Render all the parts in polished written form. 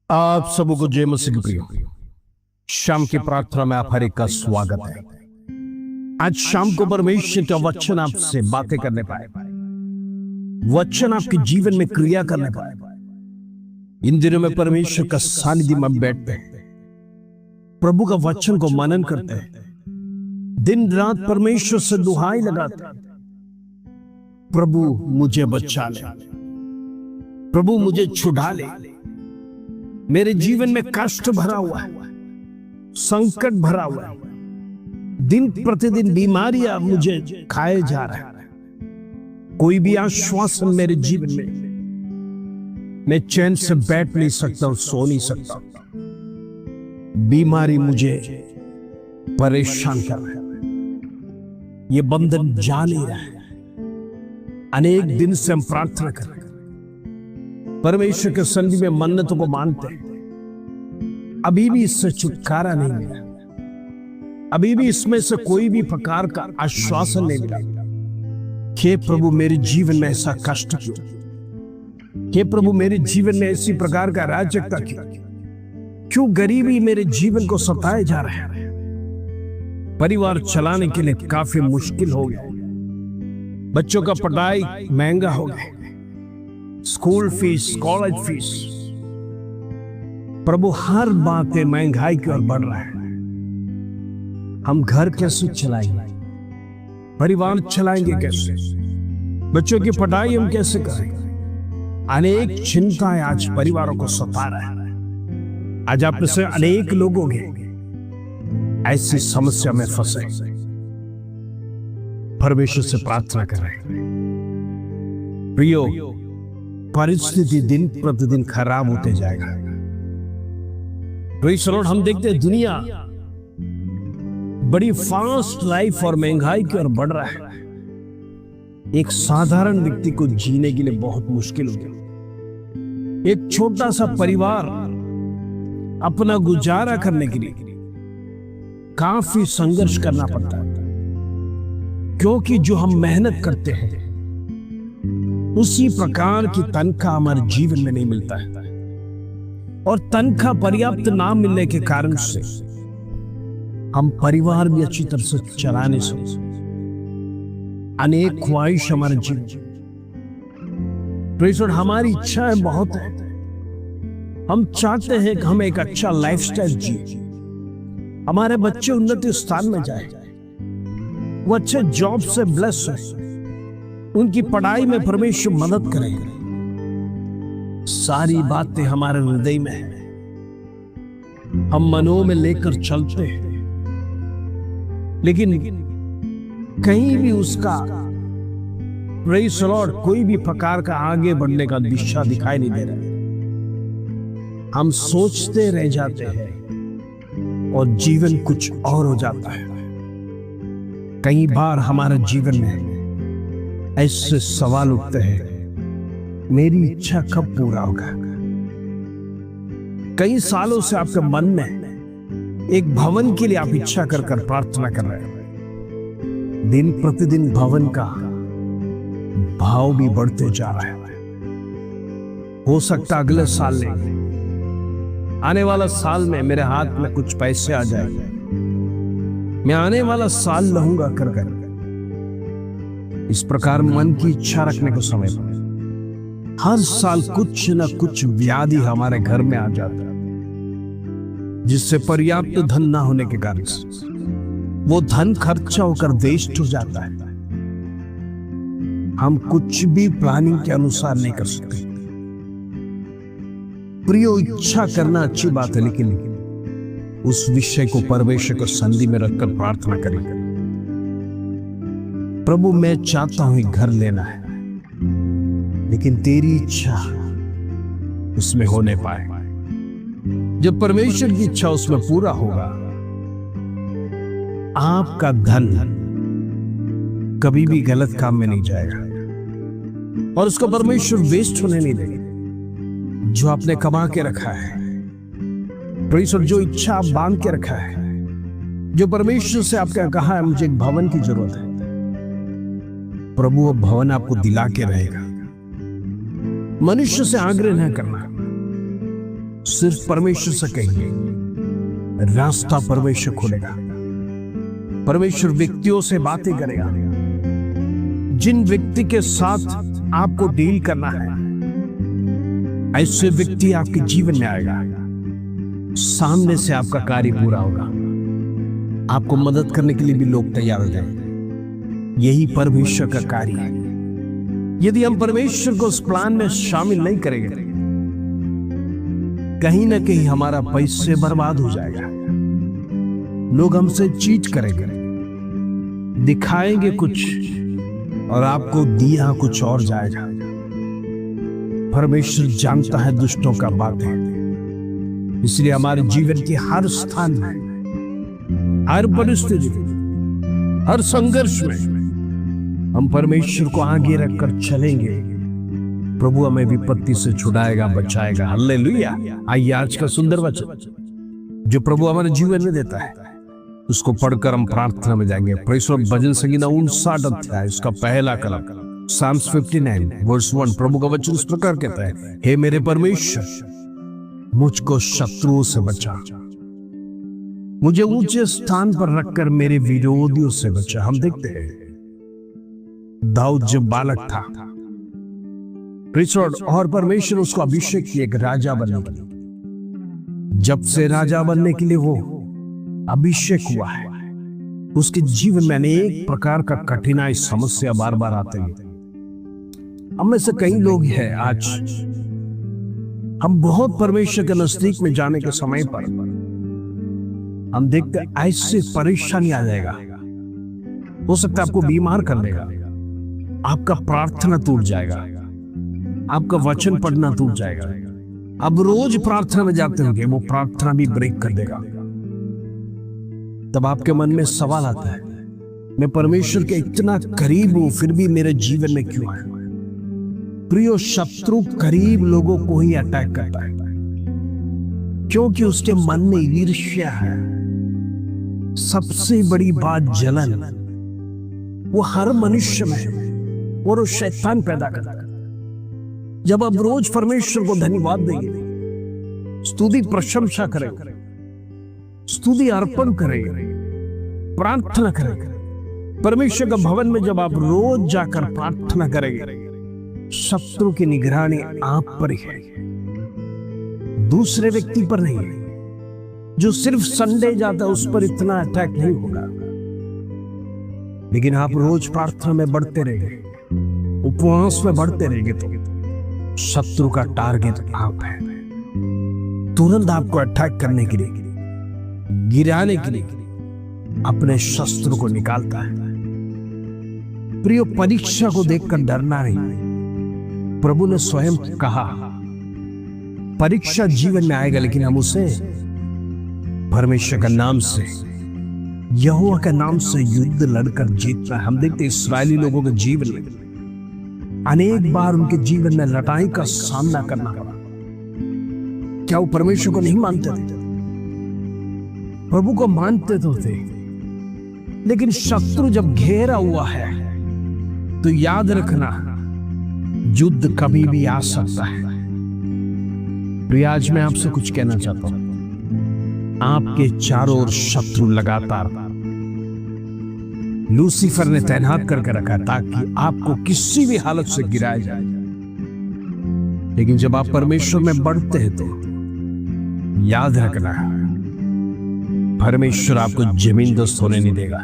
आप सबों को जय मसीह की प्रिय शाम की प्रार्थना में आप हर एक का स्वागत है। आज शाम को परमेश्वर का वचन आपसे बातें करने पाए, वचन आपके जीवन में क्रिया करने पाए। इन दिनों में परमेश्वर का सानिध्य में बैठते हैं, प्रभु का वचन को मनन करते हैं, दिन रात परमेश्वर से दुहाई लगाते हैं, प्रभु मुझे बचा ले, प्रभु मुझे छुड़ा ले। मेरे जीवन में कष्ट भरा हुआ है, संकट भरा हुआ है, दिन प्रतिदिन बीमारियां मुझे खाए जा रहा है, कोई भी आश्वासन मेरे जीवन में, मैं चैन से बैठ नहीं सकता और सो नहीं सकता। बीमारी मुझे परेशान कर रहा है, ये बंधन जा नहीं रहा है। अनेक दिन से हम प्रार्थना कर रहे हैं, परमेश्वर के सन्निधि में मन्नतों को मानते हैं, अभी भी इससे छुटकारा नहीं मिला, अभी भी इसमें से कोई भी प्रकार का आश्वासन नहीं मिला। हे प्रभु मेरे जीवन में ऐसा कष्ट क्यों, हे प्रभु मेरे जीवन में ऐसी प्रकार का अराजकता क्यों गरीबी मेरे जीवन को सताए जा रहा है। परिवार चलाने के लिए काफी मुश्किल हो गया, बच्चों का पढ़ाई महंगा हो गया, स्कूल फीस, कॉलेज फीस, प्रभु हर बातें महंगाई की ओर बढ़ रहा है। हम घर कैसे चलाएंगे, परिवार चलाएंगे कैसे, बच्चों की पढ़ाई हम कैसे करेंगे। अनेक चिंताएं आज परिवारों को सता रहा है। आज आप में से अनेक लोग होंगे ऐसी समस्या में फंसे, परमेश्वर से प्रार्थना कर रहे हैं। प्रियो, परिस्थिति दिन प्रतिदिन खराब होते जाएगा। प्रेज़ द लॉर्ड, हम देखते हैं दुनिया बड़ी फास्ट लाइफ और महंगाई की ओर बढ़ रहा है। एक साधारण व्यक्ति को जीने के लिए बहुत मुश्किल हो गया। एक छोटा सा परिवार अपना गुजारा करने के लिए काफी संघर्ष करना पड़ता है, क्योंकि जो हम मेहनत करते हैं उसी प्रकार की तनख्वाह हमारे जीवन में नहीं मिलता है, और तनख्वाह पर्याप्त ना मिलने के कारण से हम परिवार भी अच्छी तरह से चला नहीं सकते। अनेक ख्वाहिश हमारे जीवन, प्रेज़ द लॉर्ड, हमारी इच्छाएं बहुत है। हम चाहते हैं कि हम एक अच्छा लाइफस्टाइल जिए, हमारे बच्चे उन्नति स्थान में जाए, वो अच्छे जॉब से ब्लेस है, उनकी पढ़ाई में परमेश्वर मदद करेगा। सारी बातें हमारे हृदय में है, हम मनों में लेकर चलते हैं, लेकिन कहीं भी उसका प्रेज़ द लॉर्ड कोई भी प्रकार का आगे बढ़ने का दिशा दिखाई नहीं दे रहा। हम सोचते रह जाते हैं और जीवन कुछ और हो जाता है। कई बार हमारे जीवन में ऐसे सवाल उठते हैं, मेरी इच्छा कब पूरा होगा। कई सालों से आपके मन में एक भवन के लिए आप इच्छा कर प्रार्थना कर रहे हैं। दिन प्रतिदिन भवन का भाव भी बढ़ते जा रहा है। हो सकता अगले साल में, आने वाला साल में मेरे हाथ में कुछ पैसे आ जाए, मैं आने वाला साल लहूंगा कर इस प्रकार मन की इच्छा रखने को समय पर हर साल कुछ न कुछ व्याधि हमारे घर में आ जाता है, जिससे पर्याप्त धन ना होने के कारण से वो धन खर्चा होकर वेस्ट हो जाता है। हम कुछ भी प्लानिंग के अनुसार नहीं कर सकते। प्रियो, इच्छा करना अच्छी बात है, लेकिन उस विषय को परमेश्वर को संधि में रखकर प्रार्थना करें। प्रभु, मैं चाहता हूं एक घर लेना है, लेकिन तेरी इच्छा उसमें होने पाए। जब परमेश्वर की इच्छा उसमें पूरा होगा, आपका धन कभी भी गलत काम में नहीं जाएगा और उसको परमेश्वर वेस्ट होने नहीं देगा। जो आपने कमा के रखा है, प्रेज़ द लॉर्ड, जो इच्छा आप बांध के रखा है, जो परमेश्वर से आपने कहा है मुझे एक भवन की जरूरत है, प्रभु वो भवन आपको दिला के रहेगा। मनुष्य से आग्रह न करना, सिर्फ परमेश्वर से कहिए, रास्ता परमेश्वर खोलेगा। परमेश्वर व्यक्तियों से बातें करेगा। जिन व्यक्ति के साथ आपको डील करना है, ऐसे व्यक्ति आपके जीवन में आएगा। सामने से आपका कार्य पूरा होगा। आपको मदद करने के लिए भी लोग तैयार हो जाएंगे। यही परमेश्वर का कार्य है। यदि हम परमेश्वर को उस प्लान में शामिल नहीं करेंगे, कहीं ना कहीं हमारा पैसे बर्बाद हो जाएगा। लोग हमसे चीट करेंगे, दिखाएंगे कुछ और आपको दिया कुछ और जाएगा। परमेश्वर जानता है दुष्टों का बातें, इसलिए हमारे जीवन के हर स्थान में, हर परिस्थिति में, हर संघर्ष में हम परमेश्वर को आगे रखकर चलेंगे। प्रभु हमें विपत्ति से छुड़ाएगा, बचाएगा। हालेलुया। आइए आज का सुंदर वचन जो प्रभु हमारे जीवन में देता है, उसको पढ़कर हम प्रार्थना में जाएंगे। परमेश्वर भजन संगीता 59 अध्याय, उसका पहला कलम, Psalms 59 वर्स 1। प्रभु का वचन इस प्रकार कहता है, हे मेरे परमेश्वर, मुझको शत्रुओं से बचा, मुझे ऊंचे स्थान पर रखकर मेरे विरोधियों से बचा। हम देखते हैं दाऊद जब बालक था, और परमेश्वर उसको अभिषेक किया एक राजा बनने के लिए। जब से राजा बनने के लिए वो अभिषेक हुआ है, उसके जीवन में अनेक प्रकार का कठिनाई, समस्या बार बार आते हैं। हम में से कई लोग हैं, आज हम बहुत परमेश्वर के नजदीक में जाने के समय पर हम देखते हैं ऐसे परेशानी आ जाएगा। हो सकता है आपको बीमार कर देगा, आपका प्रार्थना टूट जाएगा, आपका वचन पढ़ना टूट जाएगा। अब रोज प्रार्थना में जाते होंगे, वो प्रार्थना भी ब्रेक कर देगा। तब आपके मन में सवाल आता है, मैं परमेश्वर के इतना करीब हूं, फिर भी मेरे जीवन में क्यों है? प्रियो, शत्रु करीब लोगों को ही अटैक करता है, क्योंकि उसके मन में ईर्ष्या है। सबसे बड़ी बात जलन, वो हर मनुष्य में है और वो शैतान पैदा करता है। जब आप रोज परमेश्वर को धन्यवाद देंगे, स्तुति प्रशंसा करेंगे, स्तुति अर्पण करेंगे, प्रार्थना करेंगे, परमेश्वर का भवन में जब आप रोज जाकर प्रार्थना करेंगे, शत्रु की निगरानी आप पर ही है, दूसरे व्यक्ति पर नहीं है। जो सिर्फ संडे जाता है उस पर इतना अटैक नहीं होगा, लेकिन आप रोज प्रार्थना में बढ़ते रहेंगे, उपवास में बढ़ते रहेंगे, तो शत्रु का टारगेट आप है। तुरंत आपको अटैक करने के लिए, गिराने के लिए अपने शस्त्र को निकालता है। प्रिय, परीक्षा को देखकर डरना नहीं। प्रभु ने स्वयं कहा, परीक्षा जीवन में आएगा, लेकिन हम उसे परमेश्वर का नाम से, यहोवा के नाम से युद्ध लड़कर जीतना। हम देखते इस्राएली लोगों के जीवन में अनेक बार उनके जीवन में लड़ाई का सामना करना पड़ा। क्या वो परमेश्वर को नहीं मानते थे? प्रभु को मानते तो थे, लेकिन शत्रु जब घेरा हुआ है तो याद रखना, युद्ध कभी भी आ सकता है। तो आज मैं आपसे कुछ कहना चाहता हूं। आपके चारों ओर शत्रु लगातार लूसीफर ने तैनात करके रखा ताकि आपको किसी भी हालत से गिराया जाए। लेकिन जब आप परमेश्वर में बढ़ते हैं तो याद रखना, परमेश्वर आपको जमीन दोस्त होने नहीं देगा।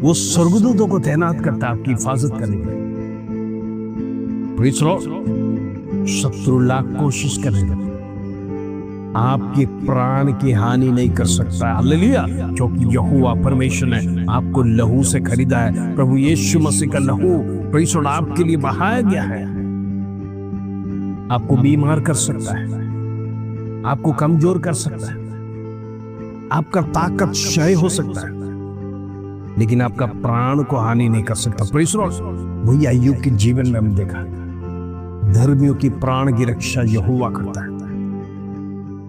वो स्वर्गदूतों को तैनात करता है आपकी हिफाजत करने के लिए। शत्रु लाख कोशिश करेगा, आपके प्राण की हानि नहीं कर सकता। हालेलुया। क्योंकि यहोवा परमेश्वर ने आपको लहू से खरीदा है। प्रभु यीशु मसीह का लहू परमेश्वर आपके लिए बहाया गया है। आपको बीमार कर सकता है, आपको कमजोर कर सकता है, आपका ताकत क्षय हो सकता है, लेकिन आपका प्राण को हानि नहीं कर सकता। वही अय्यूब के जीवन में हम देखा, धर्मियों की प्राण की रक्षा यहोवा करता है।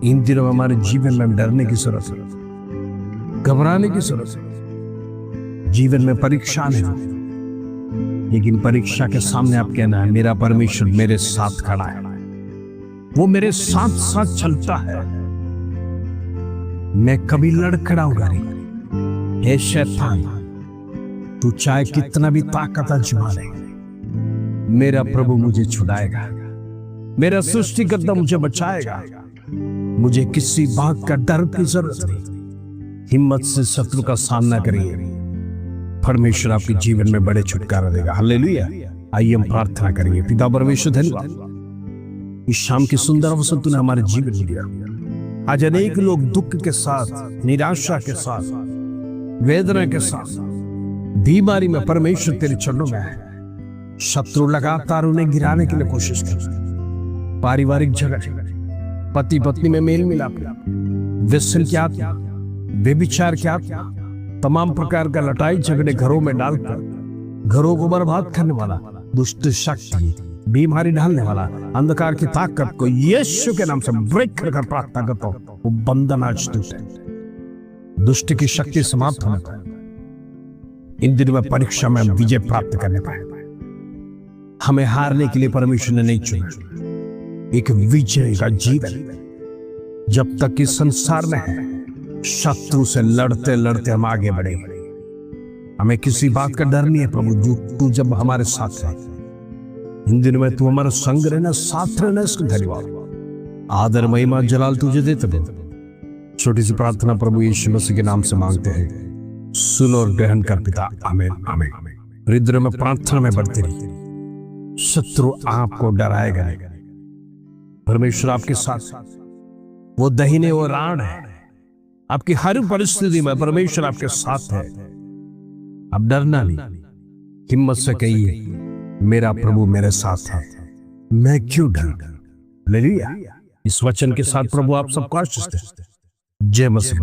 इन दिनों हमारे जीवन में डरने की जरूरत है, घबराने की जरूरत है। जीवन में परीक्षा नहीं, लेकिन परीक्षा के सामने आप कहना है, मेरा परमेश्वर मेरे साथ खड़ा है। वो मेरे साथ साथ चलता है। मैं कभी लड़खड़ाऊंगा नहीं। हे शैतान, तू चाहे कितना भी ताकत आजमा ले, मेरा प्रभु मुझे छुड़ाएगा, मेरा सृष्टिकर्ता मुझे बचाएगा। मुझे किसी बात का डर की जरूरत नहीं। हिम्मत से शत्रु का सामना करिए, परमेश्वर आपके जीवन में बड़े छुटकारा देगा। हालेलुया। आइए हम प्रार्थना करेंगे। पिता परमेश्वर, धन्यवाद इस शाम की सुंदर अवसर तूने हमारे जीवन में दिया। आज अनेक लोग दुख के साथ, निराशा के साथ, वेदना के साथ, बीमारी में परमेश्वर तेरे चरणों में है। शत्रु लगातार उन्हें गिराने के लिए कोशिश कर रहा है। पारिवारिक झगड़े, पति पत्नी में मेल मिलाप, व्यसन की आत्मा, व्यभिचार की आत्मा, तमाम प्रकार का लड़ाई झगड़े घरों में डालकर घरों को बर्बाद करने वाला दुष्ट शक्ति, बीमारी डालने वाला अंधकार की ताकत को यीशु के नाम से ब्रेक कर प्रार्थना करता हूं। वो बंधन आज टूटे, दुष्ट की शक्ति समाप्त होने पाए। इन दिनों में परीक्षा में हम विजय प्राप्त करने पाए। हमें हारने के लिए परमेश्वर ने नहीं चुना। एक विजय का जीवन जब तक इस संसार में है, शत्रु से लड़ते लड़ते हम आगे बढ़े। हमें किसी बात का डर नहीं है प्रभु, जो तू जब हमारे साथ है। इन दिनों में तू हमारा संग रहना, साथ रहना, इसको धन्यवाद, आदर, महिमा, जलाल तुझे देते प्रभु। छोटी सी प्रार्थना प्रभु यीशु मसीह के नाम से मांगते हैं, सुन और ग्रहण कर पिता। आमीन आमीन। हृदय में प्रार्थना में बढ़ती रही, शत्रु आपको डराएगा नहीं। परमेश्वर आपके साथ, वो दहीने वो राण है। आपकी हर परिस्थिति में परमेश्वर आपके साथ है। अब डरना नहीं, हिम्मत से कहिए, मेरा प्रभु मेरे साथ है, मैं क्यों डरूं। हालेलुया। इस वचन के साथ प्रभु आप सबको आशीष दे। जय मसीह।